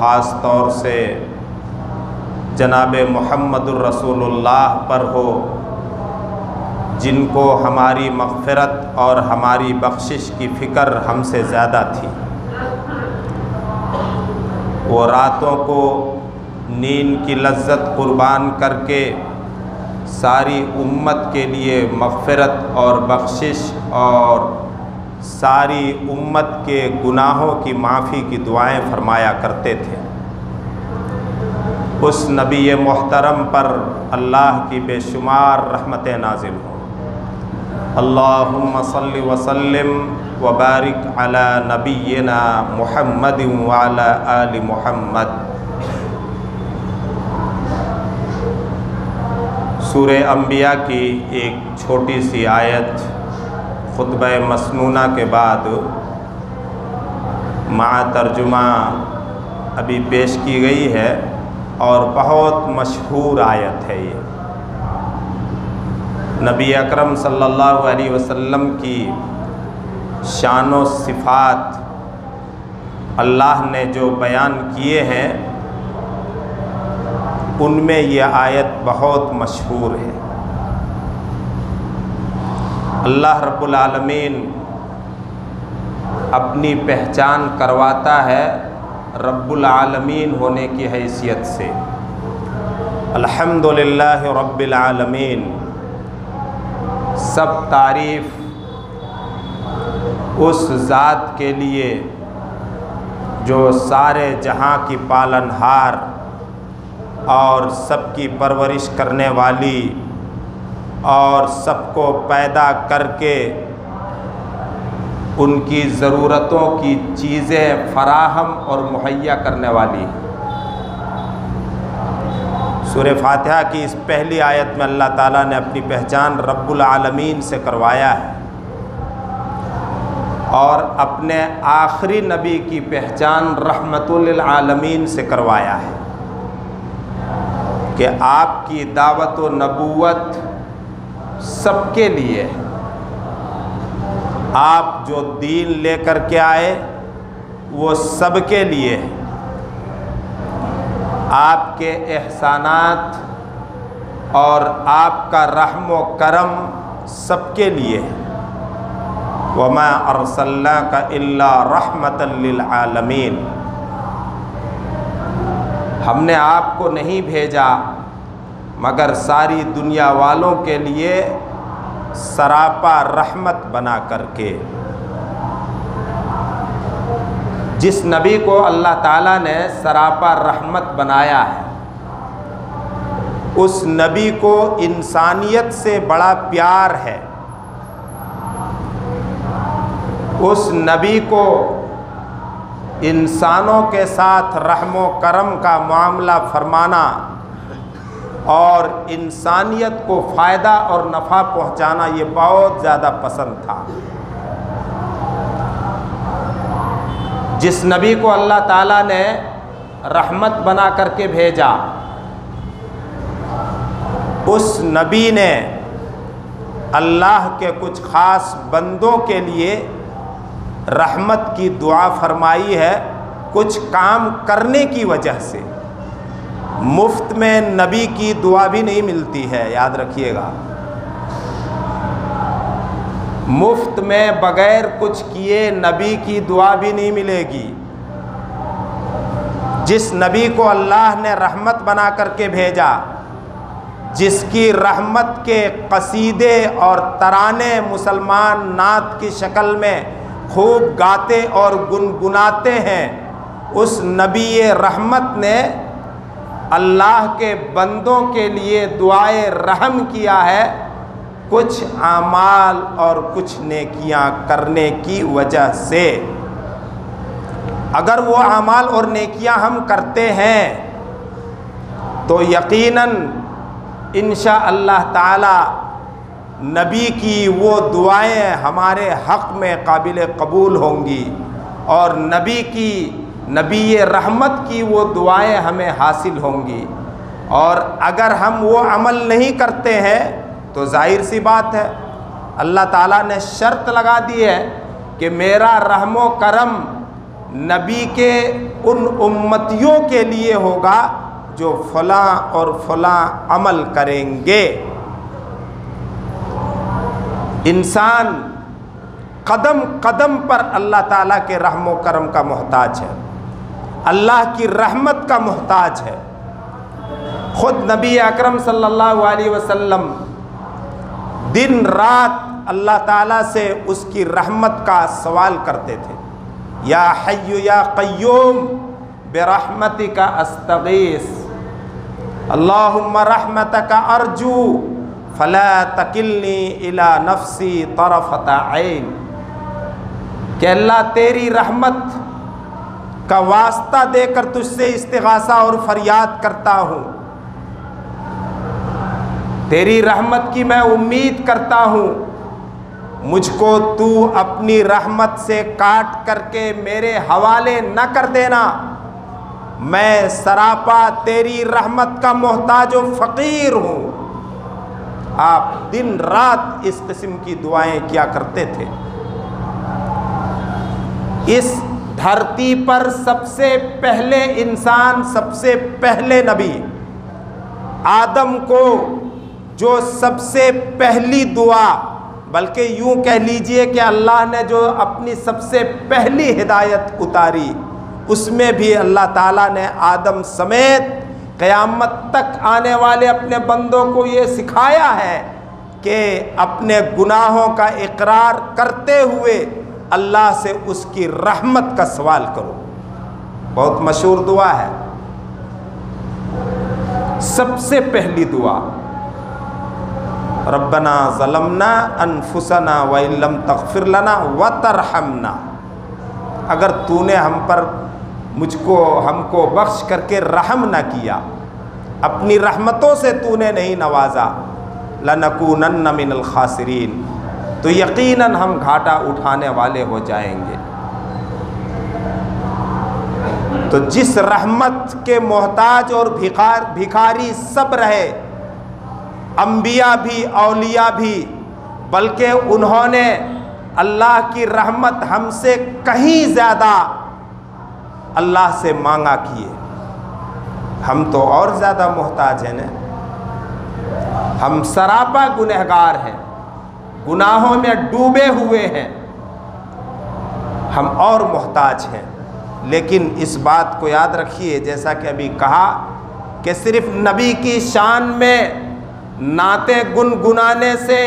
خاص طور سے جناب محمد الرسول اللہ پر ہو، جن کو ہماری مغفرت اور ہماری بخشش کی فکر ہم سے زیادہ تھی۔ وہ راتوں کو نیند کی لذت قربان کر کے ساری امت کے لیے مغفرت اور بخشش اور ساری امت کے گناہوں کی معافی کی دعائیں فرمایا کرتے تھے۔ اس نبی محترم پر اللہ کی بے شمار رحمتیں نازل ہوں۔ اللہم صلی وسلم وبارک علی نبینا محمد وعلی آل محمد۔ سورہ انبیاء کی ایک چھوٹی سی آیت خطبہ مسنونہ کے بعد مع ترجمہ ابھی پیش کی گئی ہے، اور بہت مشہور آیت ہے یہ۔ نبی اکرم صلی اللہ علیہ وسلم کی شان و صفات اللہ نے جو بیان کیے ہیں، ان میں یہ آیت بہت مشہور ہے۔ اللہ رب العالمین اپنی پہچان کرواتا ہے رب العالمین ہونے کی حیثیت سے۔ الحمدللہ رب العالمین، سب تعریف اس ذات کے لیے جو سارے جہاں کی پالنہار اور سب کی پرورش کرنے والی اور سب کو پیدا کر کے ان کی ضرورتوں کی چیزیں فراہم اور مہیا کرنے والی۔ سورہ فاتحہ کی اس پہلی آیت میں اللہ تعالیٰ نے اپنی پہچان رب العالمین سے کروایا ہے، اور اپنے آخری نبی کی پہچان رحمت للعالمین سے کروایا ہے کہ آپ کی دعوت و نبوت سب کے لیے ہے۔ آپ جو دین لے کر کے آئے وہ سب کے لیے ہے۔ آپ کے احسانات اور آپ کا رحم و کرم سب کے لیے ہے۔ وَمَا أَرْسَلْنَاكَ إِلَّا رَحْمَةً لِلْعَالَمِينَ، ہم نے آپ کو نہیں بھیجا مگر ساری دنیا والوں کے لیے سراپا رحمت بنا کر کے۔ جس نبی کو اللہ تعالیٰ نے سراپا رحمت بنایا ہے، اس نبی کو انسانیت سے بڑا پیار ہے۔ اس نبی کو انسانوں کے ساتھ رحم و کرم کا معاملہ فرمانا اور انسانیت کو فائدہ اور نفع پہنچانا یہ بہت زیادہ پسند تھا۔ جس نبی کو اللہ تعالیٰ نے رحمت بنا کر کے بھیجا، اس نبی نے اللہ کے کچھ خاص بندوں کے لیے رحمت کی دعا فرمائی ہے، کچھ کام کرنے کی وجہ سے۔ مفت میں نبی کی دعا بھی نہیں ملتی ہے، یاد رکھیے گا۔ مفت میں بغیر کچھ کیے نبی کی دعا بھی نہیں ملے گی۔ جس نبی کو اللہ نے رحمت بنا کر کے بھیجا، جس کی رحمت کے قصیدے اور ترانے مسلمان نعت کی شکل میں خوب گاتے اور گنگناتے ہیں، اس نبی رحمت نے اللہ کے بندوں کے لیے دعائے رحم کیا ہے، کچھ اعمال اور کچھ نیکیاں کرنے کی وجہ سے۔ اگر وہ اعمال اور نیکیاں ہم کرتے ہیں تو یقیناً انشاءاللہ تعالی نبی کی وہ دعائیں ہمارے حق میں قابل قبول ہوں گی، اور نبی رحمت کی وہ دعائیں ہمیں حاصل ہوں گی۔ اور اگر ہم وہ عمل نہیں کرتے ہیں تو ظاہر سی بات ہے، اللہ تعالیٰ نے شرط لگا دی ہے کہ میرا رحم و کرم نبی کے ان امتیوں کے لیے ہوگا جو فلاں اور فلاں عمل کریں گے۔ انسان قدم قدم پر اللہ تعالیٰ کے رحم و کرم کا محتاج ہے، اللہ کی رحمت کا محتاج ہے۔ خود نبی اکرم صلی اللہ علیہ وسلم دن رات اللہ تعالیٰ سے اس کی رحمت کا سوال کرتے تھے۔ یا حی یا قیوم برحمتک استغیث اللہم رحمتک ارجو فلا تکلنی الی نفسی طرفۃ عین، کہ اللہ تیری رحمت کا واسطہ دے کر تجھ سے استغاثہ اور فریاد کرتا ہوں، تیری رحمت کی میں امید کرتا ہوں، مجھ کو تو اپنی رحمت سے کاٹ کر کے میرے حوالے نہ کر دینا، میں سراپا تیری رحمت کا محتاج و فقیر ہوں۔ آپ دن رات اس قسم کی دعائیں کیا کرتے تھے۔ اس دھرتی پر سب سے پہلے انسان، سب سے پہلے نبی آدم کو جو سب سے پہلی دعا، بلکہ یوں کہہ لیجئے کہ اللہ نے جو اپنی سب سے پہلی ہدایت اتاری، اس میں بھی اللہ تعالیٰ نے آدم سمیت قیامت تک آنے والے اپنے بندوں کو یہ سکھایا ہے کہ اپنے گناہوں کا اقرار کرتے ہوئے اللہ سے اس کی رحمت کا سوال کرو۔ بہت مشہور دعا ہے، سب سے پہلی دعا ربنا ظلمنا انفسنا وان لم تغفر لنا وترحمنا، اگر تو نے ہم کو بخش کر کے رحم نہ کیا، اپنی رحمتوں سے تو نے نہیں نوازا، لنکونن من الخاسرین، تو یقیناً ہم گھاٹا اٹھانے والے ہو جائیں گے۔ تو جس رحمت کے محتاج اور بھکاری سب رہے، انبیاء بھی اولیاء بھی، بلکہ انہوں نے اللہ کی رحمت ہم سے کہیں زیادہ اللہ سے مانگا کیے۔ ہم تو اور زیادہ محتاج ہیں نا، ہم سراپا گنہگار ہیں، گناہوں میں ڈوبے ہوئے ہیں، ہم اور محتاج ہیں۔ لیکن اس بات کو یاد رکھیے، جیسا کہ ابھی کہا کہ صرف نبی کی شان میں نعتیں گنگنانے سے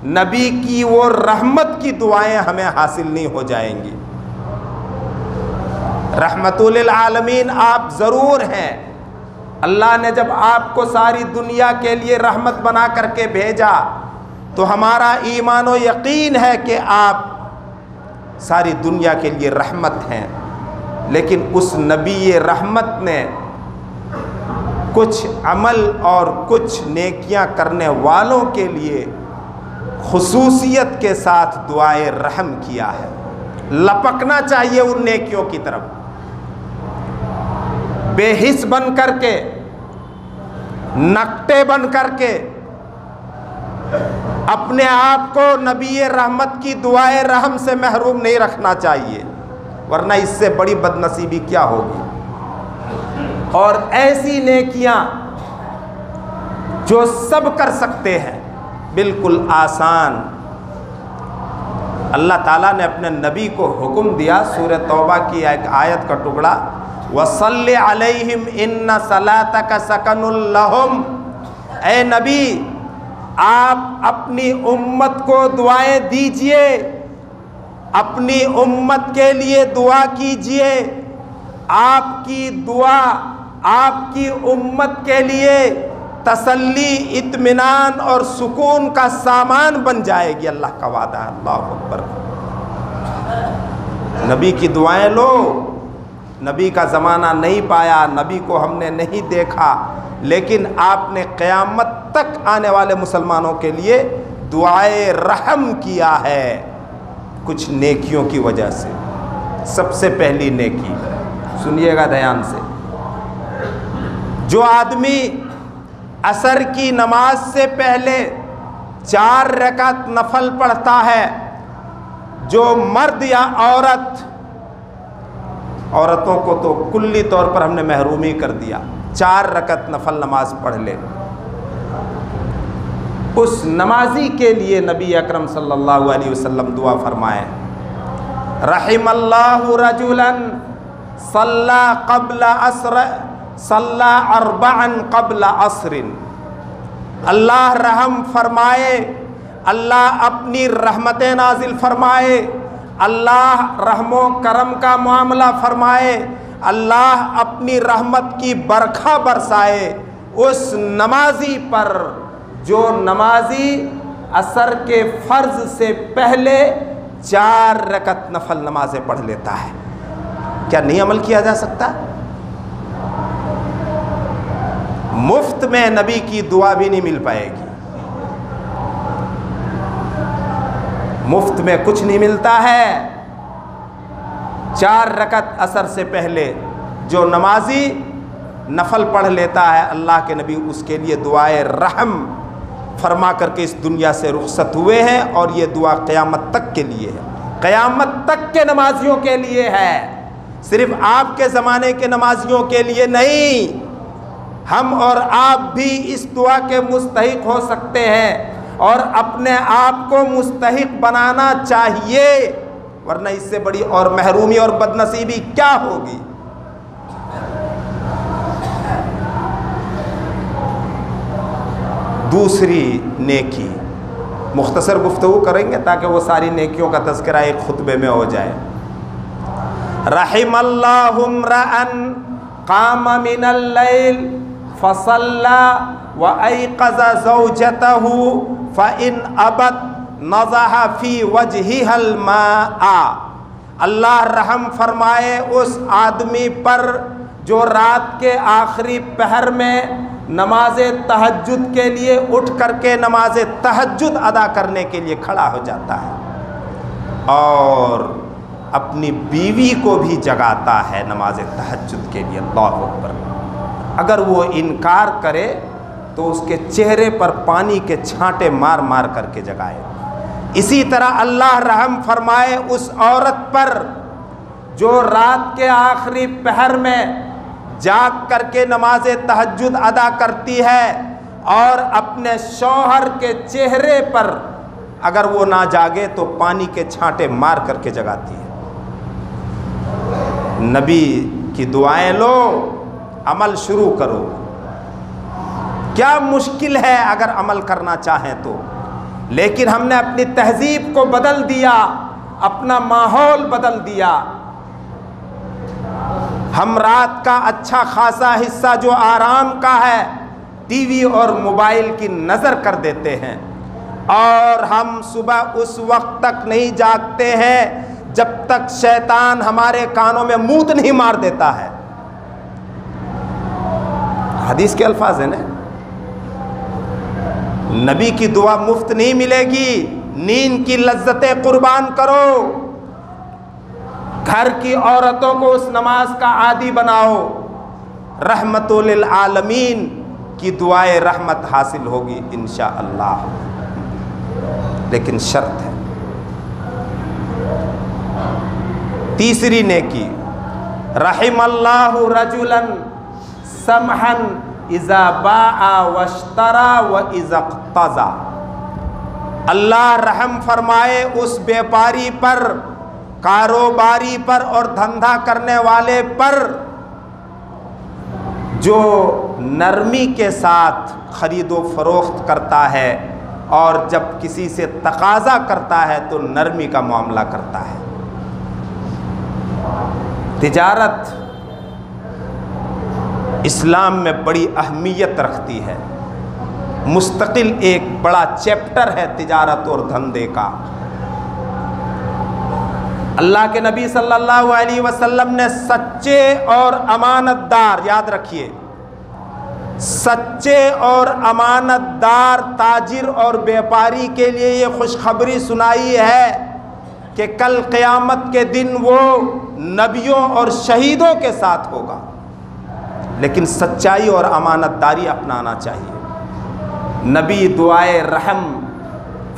نبی کی وہ رحمت کی دعائیں ہمیں حاصل نہیں ہو جائیں گی۔ رحمت للعالمین آپ ضرور ہیں، اللہ نے جب آپ کو ساری دنیا کے لیے رحمت بنا کر کے بھیجا تو ہمارا ایمان و یقین ہے کہ آپ ساری دنیا کے لیے رحمت ہیں، لیکن اس نبی رحمت نے کچھ عمل اور کچھ نیکیاں کرنے والوں کے لیے خصوصیت کے ساتھ دعائے رحم کیا ہے۔ لپکنا چاہیے ان نیکیوں کی طرف، بے حس بن کر کے، نکٹے بن کر کے اپنے آپ کو نبی رحمت کی دعائے رحم سے محروم نہیں رکھنا چاہیے، ورنہ اس سے بڑی بدنصیبی کیا ہوگی۔ اور ایسی نیکیاں جو سب کر سکتے ہیں، بالکل آسان، اللہ تعالیٰ نے اپنے نبی کو حکم دیا، سورہ توبہ کی ایک آیت کا ٹکڑا، وَصَلِّ عَلَيْهِمْ إِنَّ صَلَاتَكَ سَكَنٌ لَهُمْ، اے نبی آپ اپنی امت کو دعائیں دیجئے، اپنی امت کے لیے دعا کیجئے، آپ کی دعا آپ کی امت کے لیے تسلی، اطمینان اور سکون کا سامان بن جائے گی، اللہ کا وعدہ ہے۔ اللہ اکبر۔ نبی کی دعائیں لو، نبی کا زمانہ نہیں پایا، نبی کو ہم نے نہیں دیکھا، لیکن آپ نے قیامت تک آنے والے مسلمانوں کے لیے دعائے رحم کیا ہے کچھ نیکیوں کی وجہ سے۔ سب سے پہلی نیکی سنیے گا دھیان سے، جو آدمی عصر کی نماز سے پہلے 4 رکعت نفل پڑھتا ہے، جو مرد یا عورت عورتوں کو تو کلی طور پر ہم نے محروم ہی کر دیا. 4 رکعت نفل نماز پڑھ لے. اس نمازی کے لیے نبی اکرم صلی اللہ علیہ وسلم دعا فرمائے, رحم اللہ رجلا صلی قبل عصر صلی 4 قبل عصر. اللہ رحم فرمائے, اللہ اپنی رحمتیں نازل فرمائے, اللہ رحم و کرم کا معاملہ فرمائے, اللہ اپنی رحمت کی برکھا برسائے اس نمازی پر جو نمازی عصر کے فرض سے پہلے 4 رکعت نفل نمازیں پڑھ لیتا ہے. کیا نہیں عمل کیا جا سکتا؟ مفت میں نبی کی دعا بھی نہیں مل پائے گی, مفت میں کچھ نہیں ملتا ہے. 4 رکعت عصر سے پہلے جو نمازی نفل پڑھ لیتا ہے, اللہ کے نبی اس کے لیے دعائے رحم فرما کر کے اس دنیا سے رخصت ہوئے ہیں, اور یہ دعا قیامت تک کے لیے ہے, قیامت تک کے نمازیوں کے لیے ہے, صرف آپ کے زمانے کے نمازیوں کے لیے نہیں. ہم اور آپ بھی اس دعا کے مستحق ہو سکتے ہیں, اور اپنے آپ کو مستحق بنانا چاہیے, ورنہ اس سے بڑی اور محرومی اور بدنصیبی کیا ہوگی. دوسری نیکی, مختصر گفتگو کریں گے تاکہ وہ ساری نیکیوں کا تذکرہ ایک خطبے میں ہو جائے. رحم اللہ امرأ قام من اللیل فصلی وایقظ زوجتہ فإن ابت نضح فی وجہها الماء. اللہ رحم فرمائے اس آدمی پر جو رات کے آخری پہر میں نماز تہجد کے لیے اٹھ کر کے نماز تہجد ادا کرنے کے لیے کھڑا ہو جاتا ہے, اور اپنی بیوی کو بھی جگاتا ہے نماز تہجد کے لیے. اللہ اکبر. اگر وہ انکار کرے تو اس کے چہرے پر پانی کے چھانٹے مار مار کر کے جگائے. اسی طرح اللہ رحم فرمائے اس عورت پر جو رات کے آخری پہر میں جاگ کر کے نماز تہجد ادا کرتی ہے, اور اپنے شوہر کے چہرے پر اگر وہ نہ جاگے تو پانی کے چھانٹے مار کر کے جگاتی ہے. نبی کی دعائیں لو, عمل شروع کرو. کیا مشکل ہے اگر عمل کرنا چاہیں تو, لیکن ہم نے اپنی تہذیب کو بدل دیا, اپنا ماحول بدل دیا. ہم رات کا اچھا خاصا حصہ جو آرام کا ہے ٹی وی اور موبائل کی نظر کر دیتے ہیں, اور ہم صبح اس وقت تک نہیں جاگتے ہیں جب تک شیطان ہمارے کانوں میں موت نہیں مار دیتا ہے. حدیث کے الفاظ ہیں نا, نبی کی دعا مفت نہیں ملے گی. نیند کی لذتیں قربان کرو, گھر کی عورتوں کو اس نماز کا عادی بناؤ. رحمت للعالمین کی دعائے رحمت حاصل ہوگی انشاءاللہ, لیکن شرط ہے. تیسری نیکی, رحم اللہ رجلا سمحا اذا باع واشترى واذا اقتضى. اللہ رحم فرمائے اس بیپاری پر, کاروباری پر اور دھندا کرنے والے پر جو نرمی کے ساتھ خرید و فروخت کرتا ہے, اور جب کسی سے تقاضا کرتا ہے تو نرمی کا معاملہ کرتا ہے. تجارت اسلام میں بڑی اہمیت رکھتی ہے, مستقل ایک بڑا چیپٹر ہے تجارت اور دھندے کا. اللہ کے نبی صلی اللہ علیہ وسلم نے سچے اور امانت دار, یاد رکھیے, سچے اور امانت دار تاجر اور بیپاری کے لیے یہ خوشخبری سنائی ہے کہ کل قیامت کے دن وہ نبیوں اور شہیدوں کے ساتھ ہوگا. لیکن سچائی اور امانت داری اپنانا چاہیے. نبی دعائے رحم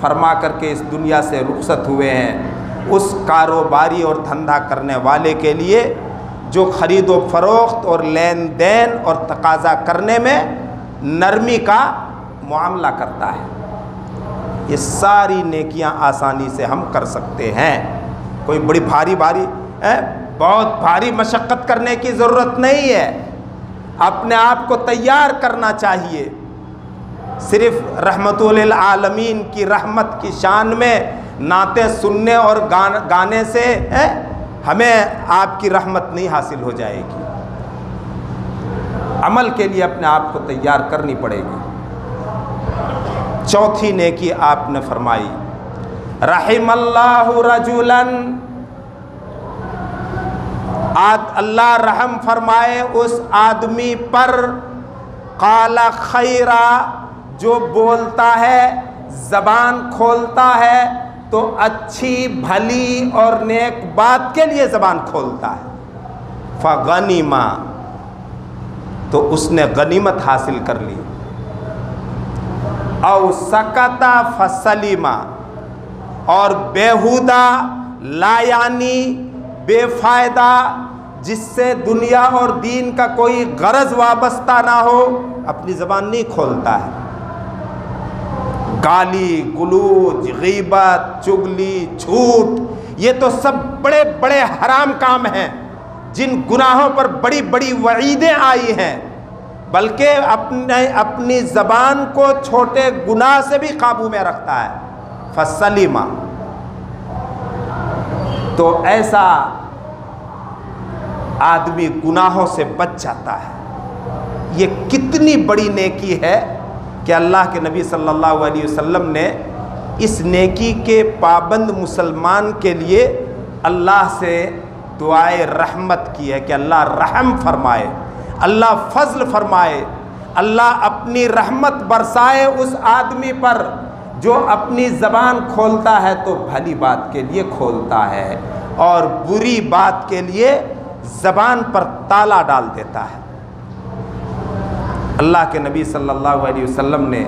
فرما کر کے اس دنیا سے رخصت ہوئے ہیں. اس کاروباری اور دھندا کرنے والے کے لیے جو خرید و فروخت اور لین دین اور تقاضا کرنے میں نرمی کا معاملہ کرتا ہے۔ یہ ساری نیکیاں آسانی سے ہم کر سکتے ہیں، کوئی بڑی بہت بھاری مشقت کرنے کی ضرورت نہیں ہے، اپنے آپ کو تیار کرنا چاہیے۔ صرف رحمت للعالمین کی رحمت کی شان میں نعتیں سننے اور گانے سے ہمیں آپ کی رحمت نہیں حاصل ہو جائے گی، عمل کے لیے اپنے آپ کو تیار کرنی پڑے گی۔ چوتھی نیکی آپ نے فرمائی، رحم اللہ رجلا، اللہ رحم فرمائے اس آدمی پر، قال خیرا، جو بولتا ہے، زبان کھولتا ہے تو اچھی بھلی اور نیک بات کے لیے زبان کھولتا ہے، فغنیما، تو اس نے غنیمت حاصل کر لی، او سکتا فسلیما، اور بیہودہ لا یعنی بے فائدہ، جس سے دنیا اور دین کا کوئی غرض وابستہ نہ ہو، اپنی زبان نہیں کھولتا ہے۔ گالی گلوچ، غیبت، چگلی، جھوٹ، یہ تو سب بڑے بڑے حرام کام ہیں جن گناہوں پر بڑی بڑی وعیدیں آئی ہیں، بلکہ اپنی زبان کو چھوٹے گناہ سے بھی قابو میں رکھتا ہے، فسلیما، تو ایسا آدمی گناہوں سے بچ جاتا ہے۔ یہ کتنی بڑی نیکی ہے کہ اللہ کے نبی صلی اللہ علیہ وسلم نے اس نیکی کے پابند مسلمان کے لیے اللہ سے دعائے رحمت کی ہے کہ اللہ رحم فرمائے، اللہ فضل فرمائے، اللہ اپنی رحمت برسائے اس آدمی پر جو اپنی زبان کھولتا ہے تو بھلی بات کے لیے کھولتا ہے اور بری بات کے لیے زبان پر تالا ڈال دیتا ہے۔ اللہ کے نبی صلی اللہ علیہ وسلم نے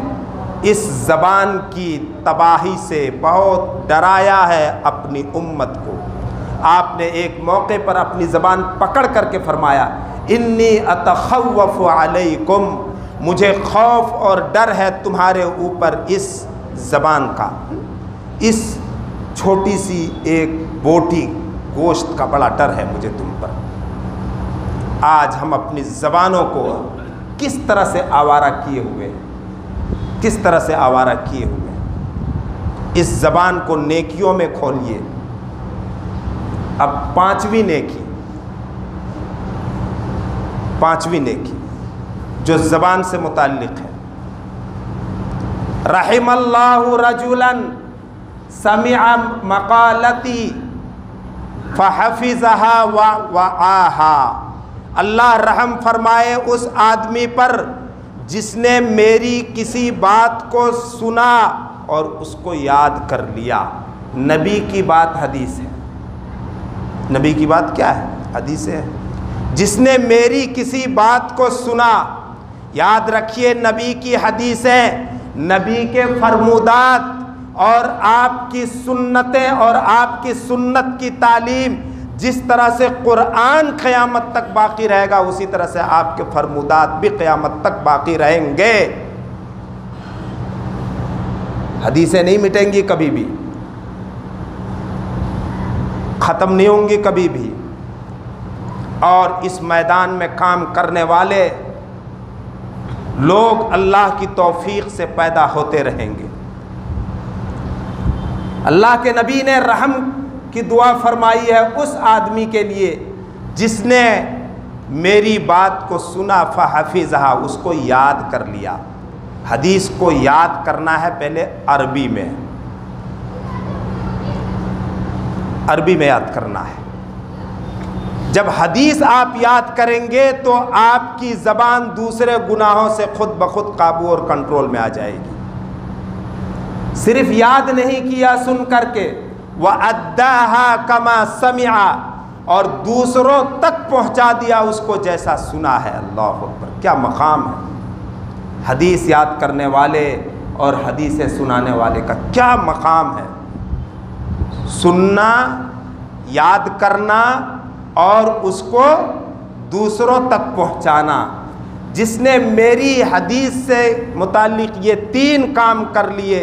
اس زبان کی تباہی سے بہت ڈرایا ہے اپنی امت کو۔ آپ نے ایک موقع پر اپنی زبان پکڑ کر کے فرمایا، انی اتخوف علیکم، مجھے خوف اور ڈر ہے تمہارے اوپر اس زبان کا، اس چھوٹی سی ایک بوٹی گوشت کا بڑا ڈر ہے مجھے تم پر۔ آج ہم اپنی زبانوں کو کس طرح سے آوارہ کیے ہوئے، کس طرح سے آوارہ کیے ہوئے۔ اس زبان کو نیکیوں میں کھولیے۔ اب پانچویں نیکی جو زبان سے متعلق ہے، رحم اللہ رجلا سمع مقالتی فحفظها ووعاها، اللہ رحم فرمائے اس آدمی پر جس نے میری کسی بات کو سنا اور اس کو یاد کر لیا۔ نبی کی بات حدیث ہے، نبی کی بات کیا ہے؟ حدیث ہے۔ جس نے میری کسی بات کو سنا، یاد رکھیے نبی کی حدیثیں، نبی کے فرمودات اور آپ کی سنتیں اور آپ کی سنت کی تعلیم، جس طرح سے قرآن قیامت تک باقی رہے گا اسی طرح سے آپ کے فرمودات بھی قیامت تک باقی رہیں گے۔ حدیثیں نہیں مٹیں گی کبھی بھی، ختم نہیں ہوں گی کبھی بھی، اور اس میدان میں کام کرنے والے لوگ اللہ کی توفیق سے پیدا ہوتے رہیں گے۔ اللہ کے نبی نے رحم کی دعا فرمائی ہے اس آدمی کے لیے جس نے میری بات کو سنا، فحفظہا، اس کو یاد کر لیا۔ حدیث کو یاد کرنا ہے پہلے عربی میں یاد کرنا ہے۔ جب حدیث آپ یاد کریں گے تو آپ کی زبان دوسرے گناہوں سے خود بخود قابو اور کنٹرول میں آ جائے گی۔ صرف یاد نہیں کیا سن کر کے، وَأَدَّاهَا كَمَا سَمِعَ، اور دوسروں تک پہنچا دیا اس کو جیسا سنا ہے۔ اللہ اکبر، کیا مقام ہے حدیث یاد کرنے والے اور حدیثیں سنانے والے کا، کیا مقام ہے۔ سننا، یاد کرنا اور اس کو دوسروں تک پہنچانا۔ جس نے میری حدیث سے متعلق یہ 3 کام کر لیے،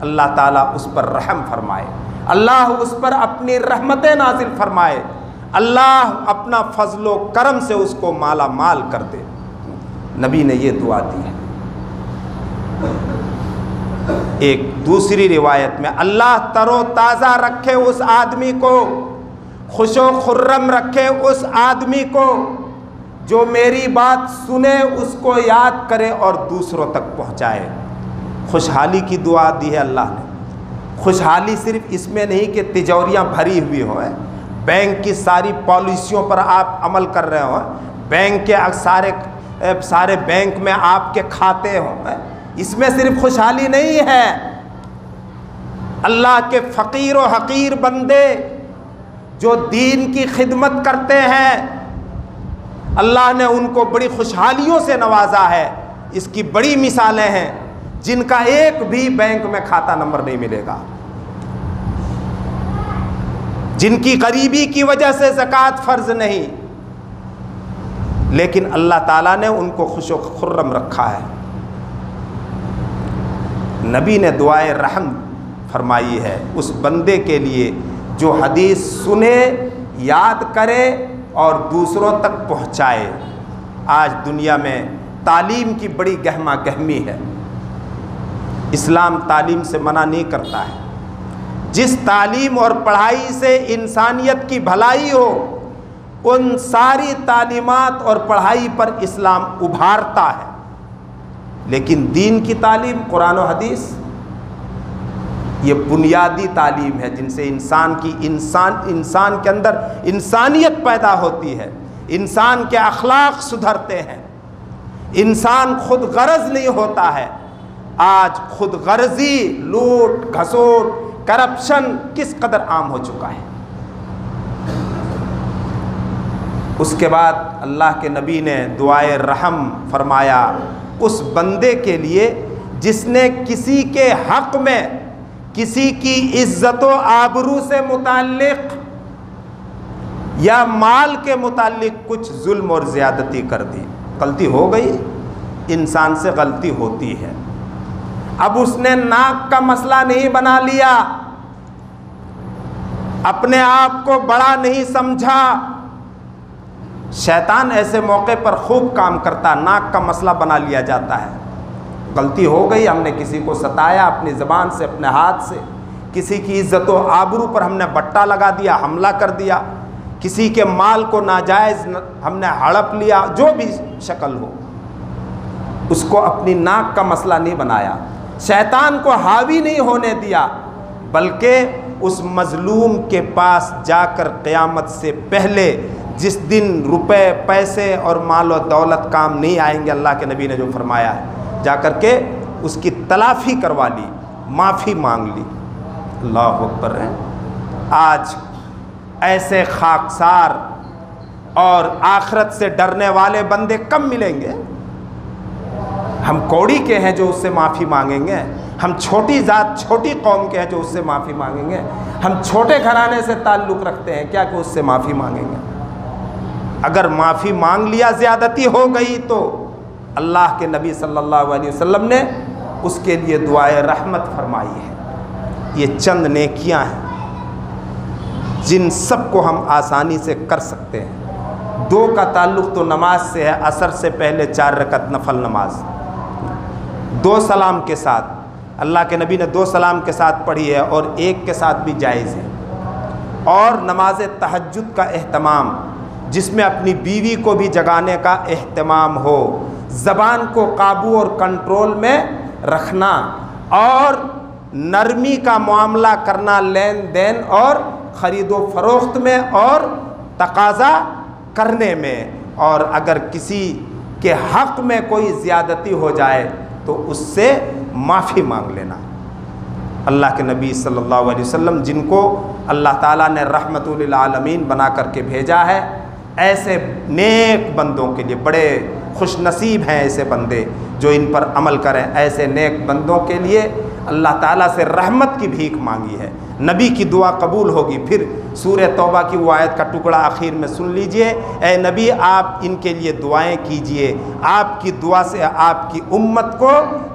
اللہ تعالیٰ اس پر رحم فرمائے، اللہ اس پر اپنی رحمتیں نازل فرمائے، اللہ اپنا فضل و کرم سے اس کو مالا مال کر دے۔ نبی نے یہ دعا دی ہے۔ ایک دوسری روایت میں اللہ تر و تازہ رکھے اس آدمی کو، خوش و خرم رکھے اس آدمی کو جو میری بات سنے، اس کو یاد کرے اور دوسروں تک پہنچائے۔ خوشحالی کی دعا دی ہے اللہ نے۔ خوشحالی صرف اس میں نہیں کہ تجوریاں بھری ہوئی ہوں، بینک کی ساری پالیسیوں پر آپ عمل کر رہے ہوں، بینک کے سارے بینک میں آپ کے کھاتے ہوں، اس میں صرف خوشحالی نہیں ہے۔ اللہ کے فقیر و حقیر بندے جو دین کی خدمت کرتے ہیں، اللہ نے ان کو بڑی خوشحالیوں سے نوازا ہے۔ اس کی بڑی مثالیں ہیں جن کا ایک بھی بینک میں کھاتا نمبر نہیں ملے گا، جن کی غریبی کی وجہ سے زکوٰۃ فرض نہیں، لیکن اللہ تعالیٰ نے ان کو خوش و خرم رکھا ہے۔ نبی نے دعائے رحم فرمائی ہے اس بندے کے لیے جو حدیث سنے، یاد کرے اور دوسروں تک پہنچائے۔ آج دنیا میں تعلیم کی بڑی گہما گہمی ہے۔ اسلام تعلیم سے منع نہیں کرتا ہے۔ جس تعلیم اور پڑھائی سے انسانیت کی بھلائی ہو، ان ساری تعلیمات اور پڑھائی پر اسلام ابھارتا ہے، لیکن دین کی تعلیم، قرآن و حدیث، یہ بنیادی تعلیم ہے جن سے انسان کے اندر انسانیت پیدا ہوتی ہے، انسان کے اخلاق سدھرتے ہیں، انسان خود غرض نہیں ہوتا ہے۔ آج خود غرضی، لوٹ گھسوٹ، کرپشن کس قدر عام ہو چکا ہے۔ اس کے بعد اللہ کے نبی نے دعائے رحم فرمایا اس بندے کے لیے جس نے کسی کے حق میں، کسی کی عزت و آبرو سے متعلق یا مال کے متعلق کچھ ظلم اور زیادتی کر دی۔ غلطی ہو گئی، انسان سے غلطی ہوتی ہے۔ اب اس نے ناک کا مسئلہ نہیں بنا لیا، اپنے آپ کو بڑا نہیں سمجھا۔ شیطان ایسے موقع پر خوب کام کرتا، ناک کا مسئلہ بنا لیا جاتا ہے۔ غلطی ہو گئی، ہم نے کسی کو ستایا اپنی زبان سے، اپنے ہاتھ سے، کسی کی عزت و آبرو پر ہم نے بٹا لگا دیا، حملہ کر دیا، کسی کے مال کو ناجائز ہم نے ہڑپ لیا، جو بھی شکل ہو، اس کو اپنی ناک کا مسئلہ نہیں بنایا، شیطان کو حاوی نہیں ہونے دیا، بلکہ اس مظلوم کے پاس جا کر قیامت سے پہلے جس دن روپے پیسے اور مال و دولت کام نہیں آئیں گے، اللہ کے نبی نے جو فرمایا ہے، جا کر کے اس کی تلافی کروا لی، معافی مانگ لی۔ اللہ اکبر ہے۔ آج ایسے خاکسار اور آخرت سے ڈرنے والے بندے کم ملیں گے۔ ہم کوڑی کے ہیں جو اس سے معافی مانگیں گے، ہم چھوٹی ذات، چھوٹی قوم کے ہیں جو اس سے معافی مانگیں گے، ہم چھوٹے گھرانے سے تعلق رکھتے ہیں کیا کہ اس سے معافی مانگیں گے۔ اگر معافی مانگ لیا، زیادتی ہو گئی، تو اللہ کے نبی صلی اللہ علیہ وسلم نے اس کے لیے دعائے رحمت فرمائی ہے۔ یہ چند نیکیاں ہیں جن سب کو ہم آسانی سے کر سکتے ہیں۔ 2 کا تعلق تو نماز سے ہے، عصر سے پہلے 4 رکعت نفل نماز 2 سلام کے ساتھ، اللہ کے نبی نے 2 سلام کے ساتھ پڑھی ہے اور 1 کے ساتھ بھی جائز ہے۔ اور نماز تہجد کا اہتمام، جس میں اپنی بیوی کو بھی جگانے کا اہتمام ہو، زبان کو قابو اور کنٹرول میں رکھنا، اور نرمی کا معاملہ کرنا لین دین اور خرید و فروخت میں اور تقاضا کرنے میں، اور اگر کسی کے حق میں کوئی زیادتی ہو جائے تو اس سے معافی مانگ لینا۔ اللہ کے نبی صلی اللہ علیہ وسلم جن کو اللہ تعالیٰ نے رحمت للعالمین بنا کر کے بھیجا ہے، ایسے نیک بندوں کے لیے بڑے خوش نصیب ہیں ایسے بندے جو ان پر عمل کریں. ایسے نیک بندوں کے لیے اللہ تعالیٰ سے رحمت کی بھیک مانگی ہے. نبی کی دعا قبول ہوگی. پھر سورہ توبہ کی وہ آیت کا ٹکڑا آخر میں سن لیجئے. اے نبی آپ ان کے لیے دعائیں کیجئے, آپ کی دعا سے آپ کی امت کو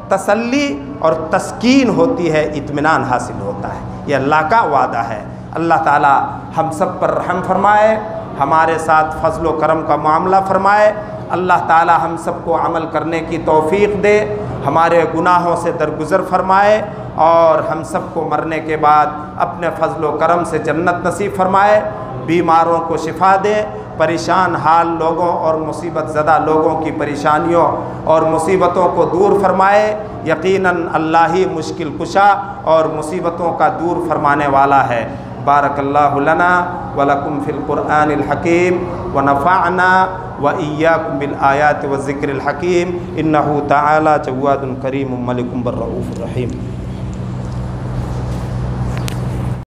تسلی اور تسکین ہوتی ہے, اطمینان حاصل ہوتا ہے. یہ اللہ کا وعدہ ہے. اللہ تعالیٰ ہم سب پر رحم فرمائے, ہمارے ساتھ فضل و کرم کا معاملہ فرمائے. اللہ تعالیٰ ہم سب کو عمل کرنے کی توفیق دے, ہمارے گناہوں سے درگزر فرمائے, اور ہم سب کو مرنے کے بعد اپنے فضل و کرم سے جنت نصیب فرمائے. بیماروں کو شفا دے, پریشان حال لوگوں اور مصیبت زدہ لوگوں کی پریشانیوں اور مصیبتوں کو دور فرمائے. یقیناً اللہ ہی مشکل کشا اور مصیبتوں کا دور فرمانے والا ہے. بارک اللہ لنا ولکم فی القرآن الحکیم ونفعنا وإياكم بالآيات والذكر الحكيم إنه تعالى جواد كريم ملك بالرؤوف الرحيم.